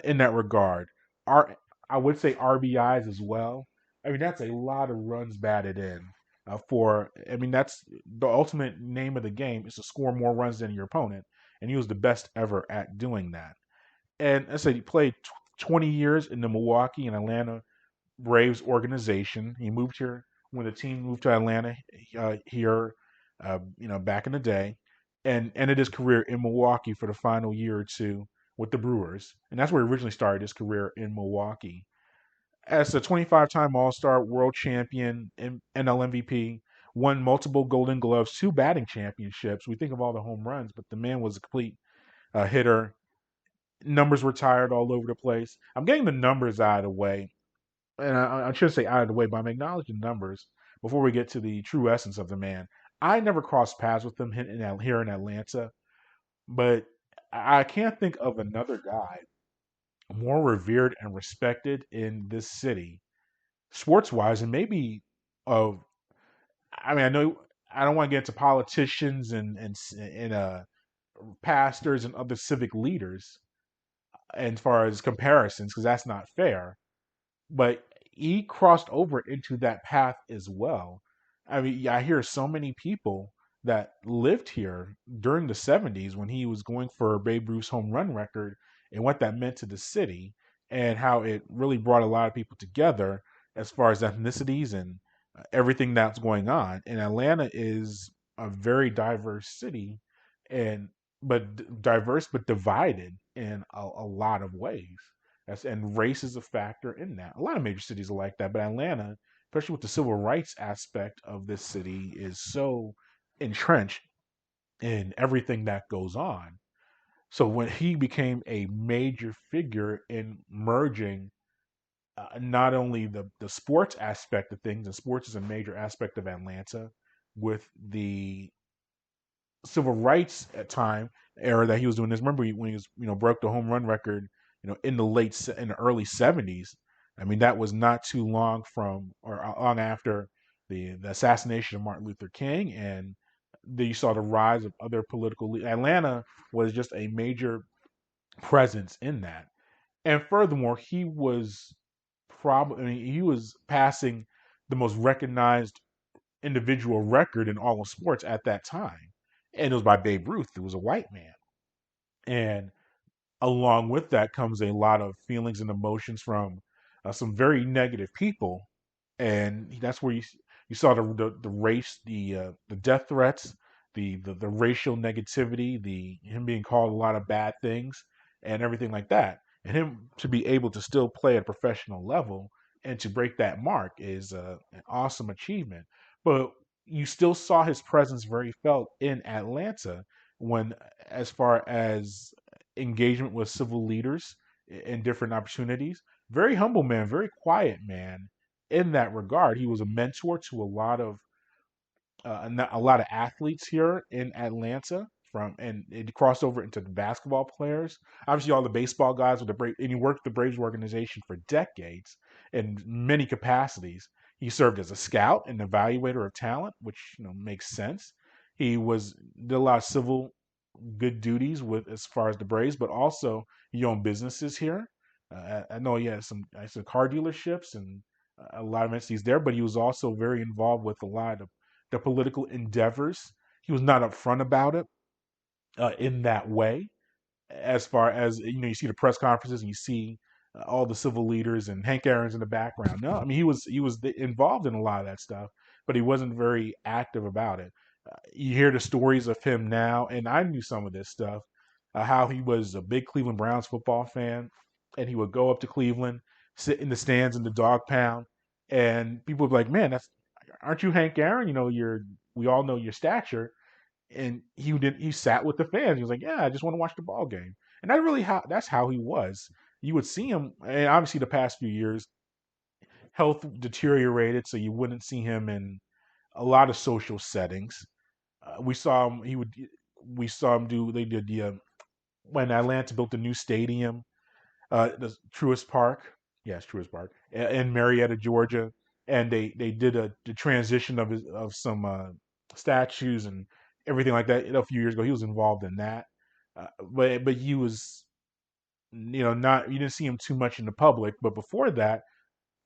in that regard. R, I would say RBIs as well. I mean, that's a lot of runs batted in. I mean, that's the ultimate name of the game is to score more runs than your opponent, and he was the best ever at doing that. And I said he played 20 years in the Milwaukee and Atlanta Braves organization. He moved here when the team moved to Atlanta here, back in the day, and ended his career in Milwaukee for the final year or two with the Brewers, and that's where he originally started his career in Milwaukee. As a 25-time All-Star, World Champion, NL MVP, won multiple Golden Gloves, two batting championships. We think of all the home runs, but the man was a complete hitter. Numbers were tired all over the place. I'm getting the numbers out of the way, and I shouldn't say out of the way, but I'm acknowledging numbers before we get to the true essence of the man. I never crossed paths with him here in Atlanta, but I can't think of another guy more revered and respected in this city, sports wise, and maybe of. I mean, I know I don't want to get into politicians and pastors and other civic leaders as far as comparisons because that's not fair. But he crossed over into that path as well. I mean, I hear so many people that lived here during the 70s when he was going for Babe Ruth's home run record and what that meant to the city and how it really brought a lot of people together as far as ethnicities and everything that's going on. And Atlanta is a very diverse city and diverse but divided in a lot of ways. And race is a factor in that. A lot of major cities are like that, but Atlanta, especially with the civil rights aspect of this city, is so entrenched in everything that goes on. So when he became a major figure in merging not only the sports aspect of things, and sports is a major aspect of Atlanta, with the civil rights at time era that he was doing this. Remember when he was broke the home run record in the early 70s. I mean that was not too long from or long after the assassination of Martin Luther King, and then you saw the rise of other political. Atlanta was just a major presence in that, and furthermore, he was probably, I mean, he was passing the most recognized individual record in all of sports at that time, and it was by Babe Ruth, who was a white man, and along with that comes a lot of feelings and emotions from some very negative people, and that's where you saw the race, the death threats, the racial negativity, the him being called a lot of bad things, and everything like that, and him to be able to still play at a professional level and to break that mark is an awesome achievement. But you still saw his presence very felt in Atlanta when, as far as engagement with civil leaders in different opportunities. Very humble man, very quiet man in that regard. He was a mentor to a lot of athletes here in Atlanta. From and it crossed over into the basketball players. Obviously, all the baseball guys with the Braves, and he worked the Braves organization for decades in many capacities. He served as a scout and evaluator of talent, which makes sense. He did a lot of civil good duties with as far as the Braves, but also he owned businesses here. I know he had some car dealerships and a lot of entities there, but he was also very involved with a lot of the political endeavors. He was not upfront about it in that way, as far as you see the press conferences and you see all the civil leaders and Hank Aaron's in the background. No, I mean he was involved in a lot of that stuff, but he wasn't very active about it. You hear the stories of him now, and I knew some of this stuff. How he was a big Cleveland Browns football fan, and he would go up to Cleveland, sit in the stands in the dog pound, and people would be like, "Man, that's aren't you Hank Aaron? We all know your stature." And he sat with the fans. He was like, "Yeah, I just want to watch the ball game." And that's how he was. You would see him, and obviously the past few years, health deteriorated, so you wouldn't see him in a lot of social settings. We saw him. We saw him do. They did when Atlanta built the new stadium, the Truist Park. Yes, Truist Park in Marietta, Georgia, and they did the transition of some statues and everything like that a few years ago. He was involved in that, but he was not you didn't see him too much in the public. But before that,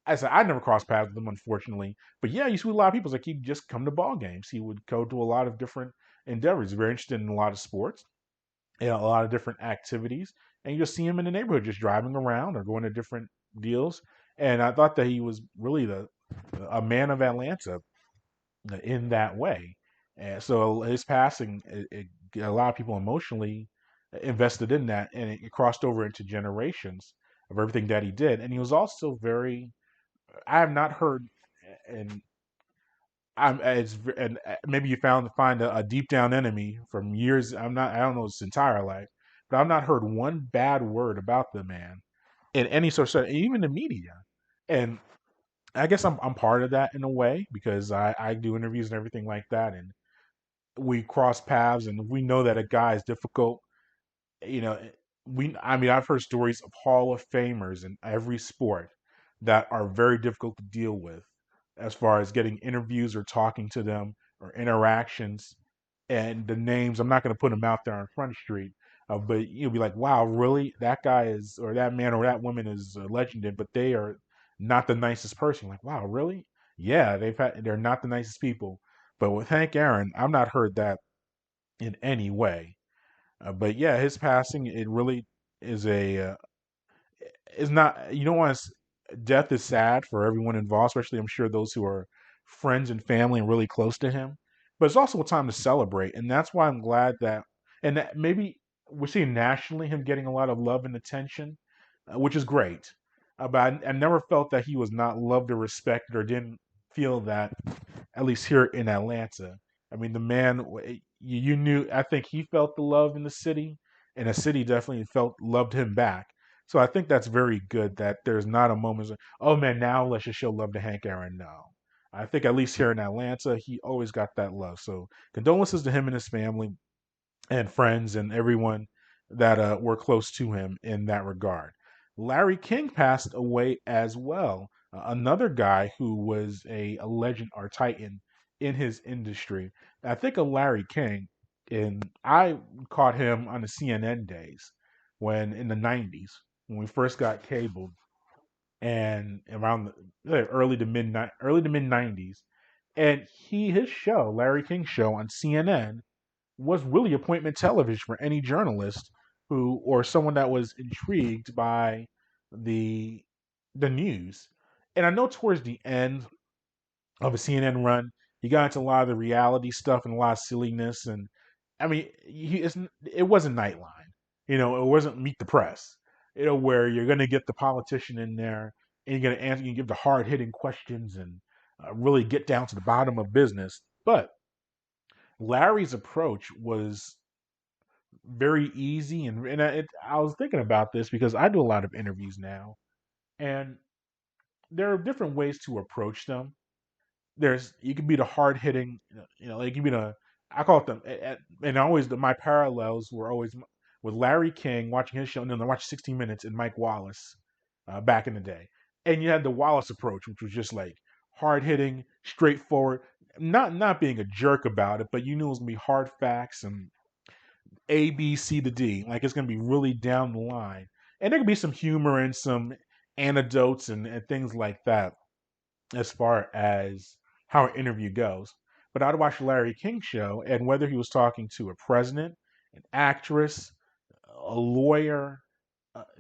I said I never crossed paths with him, unfortunately. But yeah, you see a lot of people it's like he'd just come to ball games. He would go to a lot of different endeavors. Very interested in a lot of sports, a lot of different activities, and you just see him in the neighborhood just driving around or going to different deals. And I thought that he was really a man of Atlanta in that way. And so his passing, a lot of people emotionally invested in that, and it crossed over into generations of everything that he did. And he was also very. I have not heard, and and maybe you find a deep down enemy from years. I don't know his entire life, but I've not heard one bad word about the man in any sort of, even the media. And I guess I'm part of that in a way because I do interviews and everything like that, and we cross paths, and we know that a guy is difficult. You know, I mean, I've heard stories of Hall of Famers in every sport that are very difficult to deal with as far as getting interviews or talking to them or interactions. And the names, I'm not going to put them out there on Front Street, but you'll be like, wow, really? That guy is, or that man or that woman is a legend, but they are not the nicest person. Like, wow, really? Yeah, they're not the nicest people. But with Hank Aaron, I've not heard that in any way. But yeah, his passing, it really is is not, you don't want to, death is sad for everyone involved, especially I'm sure those who are friends and family and really close to him. But it's also a time to celebrate. And that's why I'm glad and that maybe we're seeing nationally him getting a lot of love and attention, which is great. But I never felt that he was not loved or respected or didn't feel that at least here in Atlanta. I mean, the man, you knew, I think he felt the love in the city, and the city definitely loved him back. So I think that's very good that there's not a moment, like, oh man, now let's just show love to Hank Aaron. No. I think at least here in Atlanta, he always got that love. So condolences to him and his family and friends and everyone that were close to him in that regard. Larry King passed away as well. Another guy who was a legend or titan in his industry, I think of Larry King, and I caught him on the CNN days when in the '90s when we first got cable, and around the early to mid '90s, and his show, Larry King show on CNN, was really appointment television for any journalist who or someone that was intrigued by the the news. And I know towards the end of a CNN run, he got into a lot of the reality stuff and a lot of silliness. And I mean, it wasn't Nightline, it wasn't Meet the Press, where you're going to get the politician in there and you're going to answer, you give the hard hitting questions and really get down to the bottom of business. But Larry's approach was very easy, I was thinking about this because I do a lot of interviews now, and there are different ways to approach them. There's You can be the hard hitting, like you can be the I call it and always my parallels were always with Larry King watching his show, and then I watched 60 Minutes and Mike Wallace back in the day, and you had the Wallace approach, which was just like hard hitting, straightforward, not being a jerk about it, but you knew it was gonna be hard facts and A, B, C to D. Like it's going to be really down the line. And there could be some humor and some anecdotes and things like that as far as how an interview goes. But I'd watch Larry King show, and whether he was talking to a president, an actress, a lawyer,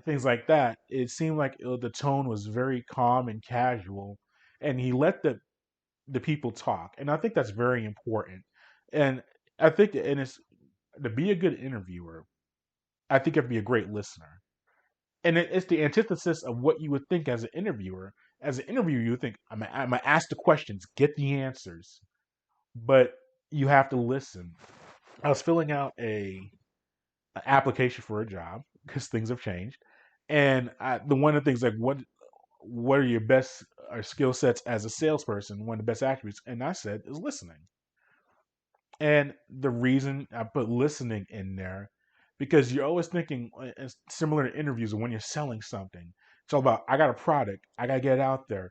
things like that, it seemed like the tone was very calm and casual, and he let the people talk. And I think that's very important. And I think, and it's to be a good interviewer, I think you have to be a great listener. And it's the antithesis of what you would think as an interviewer. As an interviewer, you would think, I'm gonna ask the questions, get the answers, but you have to listen. I was filling out an application for a job because things have changed, and the one of the things like what are your best skill sets as a salesperson? One of the best attributes, and I said is listening. And the reason I put listening in there, because you're always thinking, it's similar to interviews, when you're selling something, it's all about, I got a product, I got to get it out there.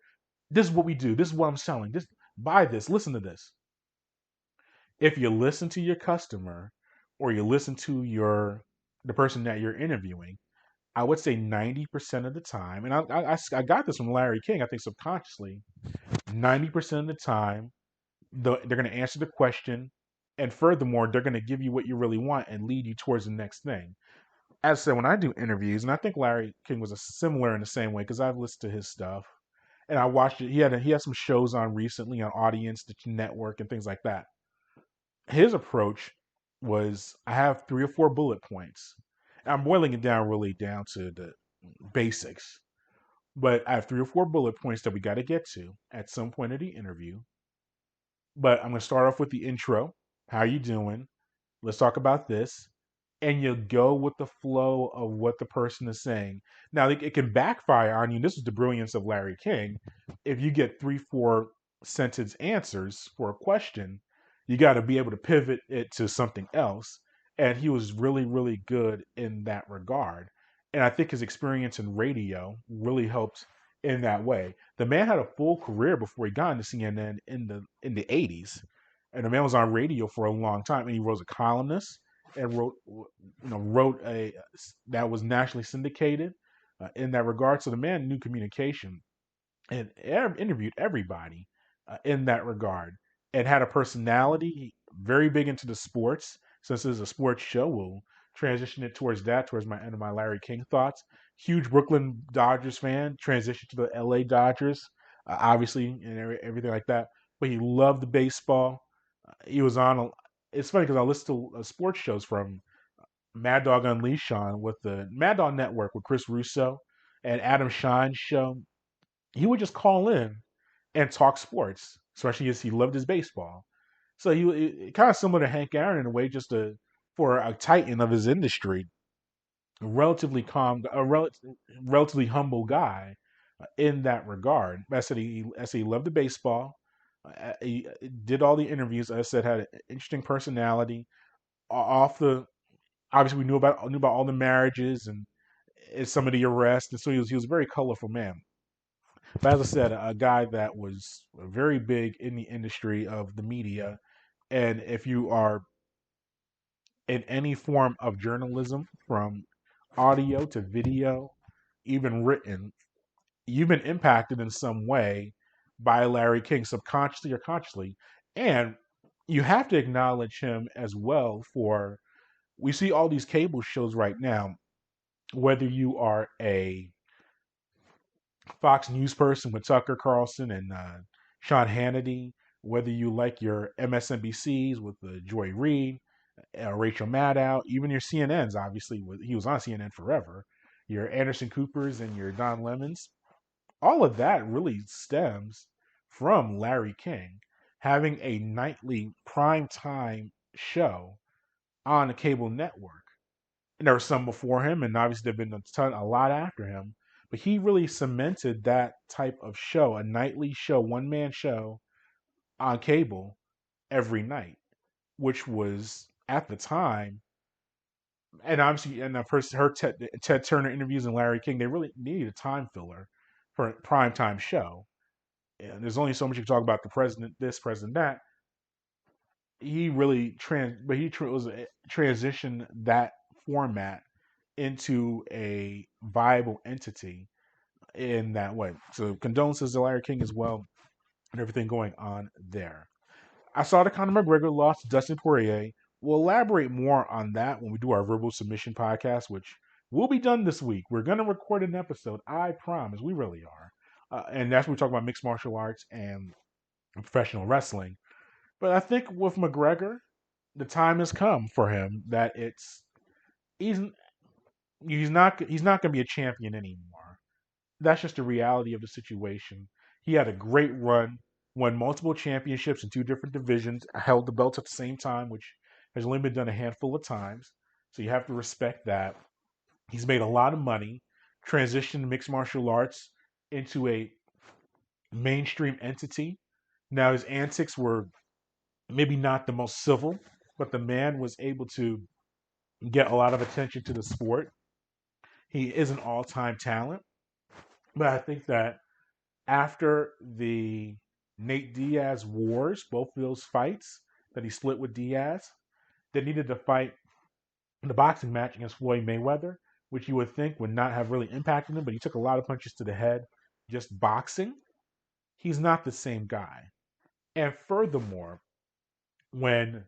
This is what we do. This is what I'm selling. This, buy this, listen to this. If you listen to your customer or you listen to the person that you're interviewing, I would say 90% of the time, and I got this from Larry King, I think subconsciously, 90% of the time, they're going to answer the question, and furthermore they're going to give you what you really want and lead you towards the next thing. As I said, when I do interviews, and I think Larry King was a similar in the same way, because I've listened to his stuff and I watched it. He had some shows on recently on Audience, the network, and things like that. His approach was, I have 3 or 4 bullet points. I'm boiling it down really down to the basics, but I have 3 or 4 bullet points that we got to get to at some point of the interview. But I'm going to start off with the intro. How you doing? Let's talk about this. And you go with the flow of what the person is saying. Now, it can backfire on you. This is the brilliance of Larry King. If you get 3, 4 sentence answers for a question, you got to be able to pivot it to something else. And he was really, really good in that regard. And I think his experience in radio really helped in that way. The man had a full career before he got into CNN in the '80s, and the man was on radio for a long time. And he was a columnist and wrote a that was nationally syndicated in that regard. So the man knew communication and interviewed everybody in that regard, and had a personality. Very big into the sports. Since this is a sports show, we'll transition it towards my end of my Larry King thoughts. Huge Brooklyn Dodgers fan, transition to the LA Dodgers, obviously, and everything like that. But he loved the baseball. He was on. It's funny because I listen to sports shows from Mad Dog Unleashed on with the Mad Dog Network with Chris Russo and Adam Shine's show. He would just call in and talk sports, especially as he loved his baseball. So he kind of similar to Hank Aaron in a way, just for a titan of his industry, a relatively calm, relatively humble guy in that regard. I said he loved the baseball. He did all the interviews. I said had an interesting personality. Off the Obviously we knew about all the marriages and some of the arrests, and so he was a very colorful man. But as I said, a guy that was very big in the industry of the media. And if you are in any form of journalism, from audio to video, even written, you've been impacted in some way by Larry King, subconsciously or consciously. And you have to acknowledge him as well for, we see all these cable shows right now, whether you are a Fox News person with Tucker Carlson and Sean Hannity, whether you like your MSNBCs with Joy Reid, Rachel Maddow, even your CNNs, obviously, he was on CNN forever, your Anderson Coopers and your Don Lemons, all of that really stems from Larry King having a nightly prime time show on a cable network. And there were some before him, and obviously there've been a lot after him. But he really cemented that type of show, a nightly show, one man show on cable every night, which was at the time, and obviously, and I've heard Ted Turner interviews and Larry King, they really needed a time filler for a prime time show. And there's only so much you can talk about the president, this, president, that. He really transitioned that format into a viable entity in that way. So condolences to Larry King as well, and everything going on there. I saw the Conor McGregor loss to Dustin Poirier. We'll elaborate more on that when we do our verbal submission podcast, which will be done this week. We're going to record an episode, I promise. We really are. And that's when we talk about mixed martial arts and professional wrestling. But I think with McGregor, the time has come for him that he's he's not going to be a champion anymore. That's just the reality of the situation. He had a great run, won multiple championships in two different divisions, held the belts at the same time, which has only been done a handful of times. So you have to respect that. He's made a lot of money, transitioned mixed martial arts into a mainstream entity. Now his antics were maybe not the most civil, but the man was able to get a lot of attention to the sport. He is an all-time talent, but I think that after the Nate Diaz wars, both of those fights that he split with Diaz, they needed to fight in the boxing match against Floyd Mayweather, which you would think would not have really impacted him, but he took a lot of punches to the head just boxing. He's not the same guy. And furthermore, when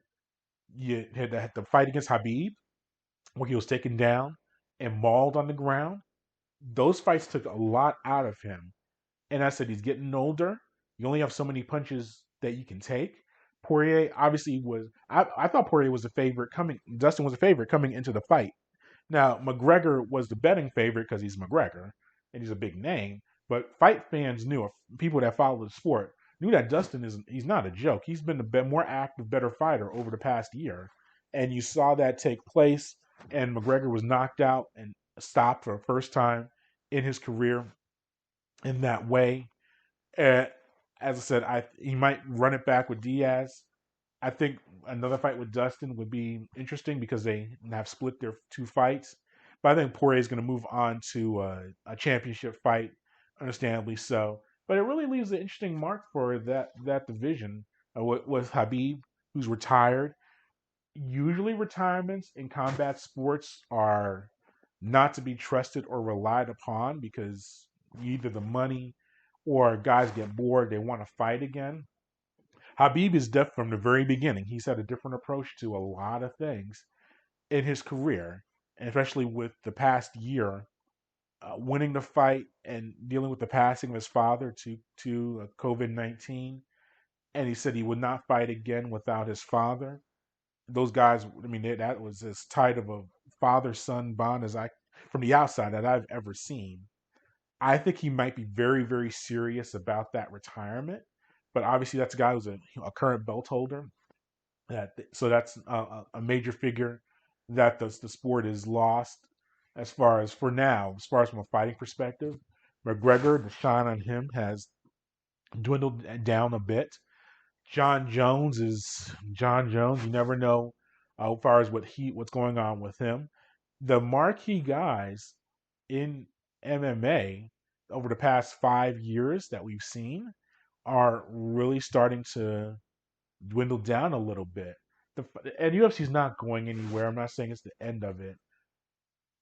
you had the fight against Habib, where he was taken down and mauled on the ground, those fights took a lot out of him. And I said, he's getting older. You only have so many punches that you can take. Poirier obviously was, I thought Poirier was the favorite coming, Dustin was the favorite coming into the fight. Now, McGregor was the betting favorite because he's McGregor and he's a big name. But fight fans knew, or people that follow the sport, knew that he's not a joke. He's been the more active, better fighter over the past year. And you saw that take place, and McGregor was knocked out and stopped for the first time in his career in that way. Uh, as I said, he might run it back with Diaz. I think another fight with Dustin would be interesting because they have split their two fights. But I think Poirier is going to move on to a championship fight, understandably so. But it really leaves an interesting mark for that division with Habib, who's retired. Usually, retirements in combat sports are not to be trusted or relied upon because either the money or guys get bored, they want to fight again. Habib is deaf from the very beginning. He's had a different approach to a lot of things in his career, and especially with the past year, winning the fight and dealing with the passing of his father to COVID-19. And he said he would not fight again without his father. Those guys, I mean, that was as tight of a father-son bond as from the outside, that I've ever seen. I think he might be very, very serious about that retirement. But obviously, that's a guy who's a current belt holder. So that's a major figure that the sport is lost as far as for now, as far as from a fighting perspective. McGregor, the shine on him has dwindled down a bit. John Jones is John Jones. You never know as far as what's going on with him. The marquee guys in MMA, over the past 5 years that we've seen are really starting to dwindle down a little bit. And UFC is not going anywhere. I'm not saying it's the end of it,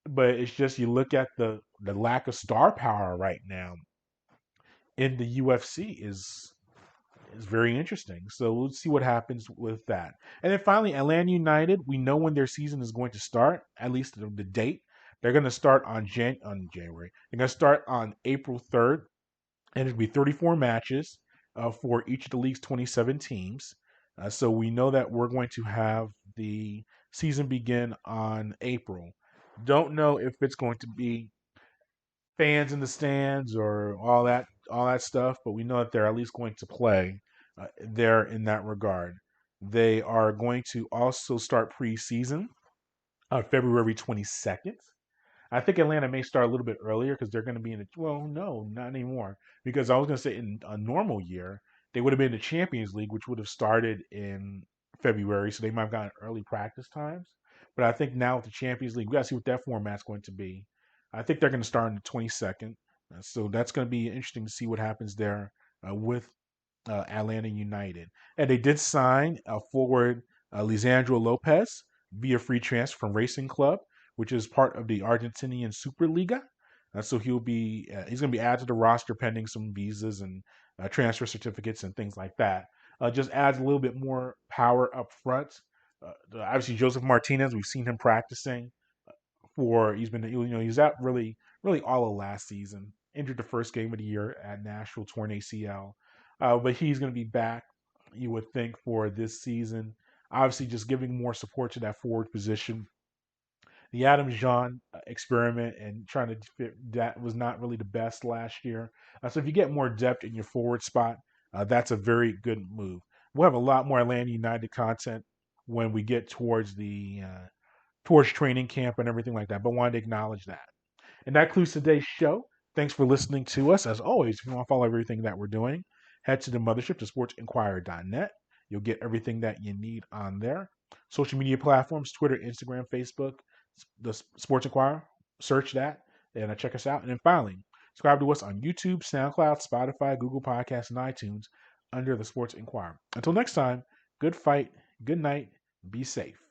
but it's just you look at the lack of star power right now in the UFC is very interesting. So we'll see what happens with that. And then finally, Atlanta United. We know when their season is going to start, at least the date. They're going to start on January. They're going to start on April 3rd, and it'll be 34 matches for each of the league's 27 teams. So we know that we're going to have the season begin on April. Don't know if it's going to be fans in the stands or all that stuff, but we know that they're at least going to play there in that regard. They are going to also start preseason on February 22nd. I think Atlanta may start a little bit earlier because they're going to be in the, well, no, not anymore. Because I was going to say in a normal year, they would have been in the Champions League, which would have started in February. So they might have gotten early practice times. But I think now with the Champions League, we got to see what that format's going to be. I think they're going to start on the 22nd. So that's going to be interesting to see what happens there with Atlanta United. And they did sign forward Lisandro Lopez via free transfer from Racing Club, which is part of the Argentinian Superliga. So he's going to be added to the roster pending some visas and transfer certificates and things like that. Just adds a little bit more power up front. Obviously, Joseph Martinez, we've seen him practicing he's out really all of last season. Injured the first game of the year at Nashville, torn ACL, but he's going to be back. You would think for this season. Obviously, just giving more support to that forward position. The Adam Jean experiment and trying to fit that was not really the best last year. So if you get more depth in your forward spot, that's a very good move. We'll have a lot more Atlanta United content when we get towards training camp and everything like that, but wanted to acknowledge that. And that concludes today's show. Thanks for listening to us. As always, if you want to follow everything that we're doing, head to the mothership to sportsinquirer.net. You'll get everything that you need on there. Social media platforms, Twitter, Instagram, Facebook, the Sports Inquirer. Search that and check us out. And then finally, subscribe to us on YouTube, SoundCloud, Spotify, Google Podcasts, and iTunes under the Sports Inquirer. Until next time, good fight, good night, be safe.